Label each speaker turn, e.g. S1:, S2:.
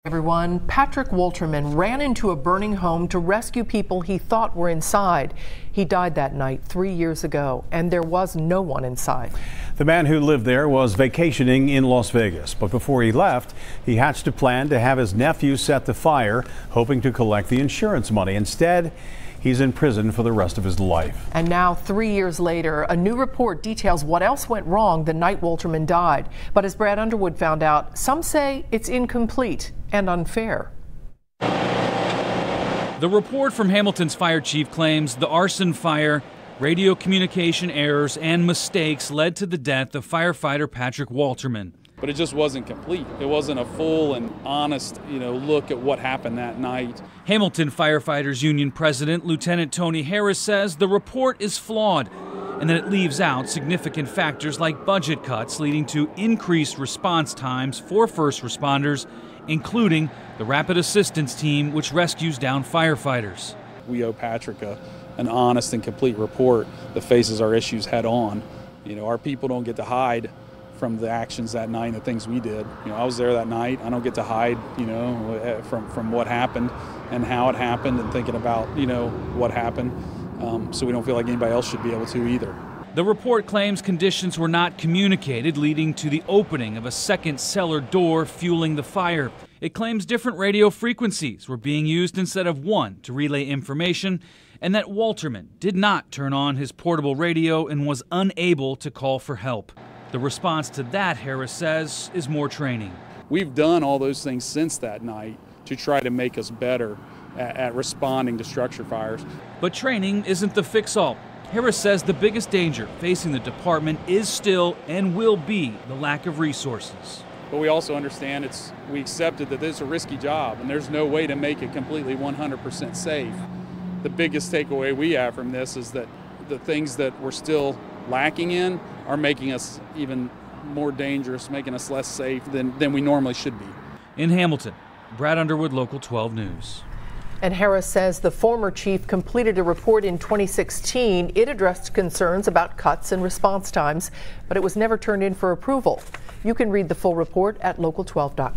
S1: Everyone, Patrick Wolterman ran into a burning home to rescue people he thought were inside. He died that night 3 years ago, and there was no one inside.
S2: The man who lived there was vacationing in Las Vegas, but before he left, he hatched a plan to have his nephew set the fire, hoping to collect the insurance money. Instead, he's in prison for the rest of his life.
S1: And now, 3 years later, a new report details what else went wrong the night Wolterman died. But as Brad Underwood found out, some say it's incomplete and unfair.
S3: The report from Hamilton's fire chief claims the arson fire, radio communication errors, and mistakes led to the death of firefighter Patrick Wolterman.
S4: But it just wasn't complete. It wasn't a full and honest, look at what happened that night.
S3: Hamilton Firefighters Union President Lieutenant Tony Harris says the report is flawed and that it leaves out significant factors like budget cuts leading to increased response times for first responders, including the Rapid Assistance Team, which rescues downed firefighters.
S4: We owe Patrick an honest and complete report that faces our issues head on. Our people don't get to hide from the actions that night and the things we did. I was there that night. I don't get to hide, from what happened and how it happened and thinking about, what happened. So we don't feel like anybody else should be able to either.
S3: The report claims conditions were not communicated, leading to the opening of a second cellar door fueling the fire. It claims different radio frequencies were being used instead of one to relay information, and that Wolterman did not turn on his portable radio and was unable to call for help. The response to that, Harris says, is more training.
S4: We've done all those things since that night to try to make us better at responding to structure fires.
S3: But training isn't the fix-all. Harris says the biggest danger facing the department is still and will be the lack of resources.
S4: But we also understand we accepted that it's a risky job and there's no way to make it completely 100% safe. The biggest takeaway we have from this is that the things that we're still lacking in are making us even more dangerous, making us less safe than we normally should be.
S3: In Hamilton, Brad Underwood, Local 12 News.
S1: And Harris says the former chief completed a report in 2016. It addressed concerns about cuts and response times, but it was never turned in for approval. You can read the full report at local12.com.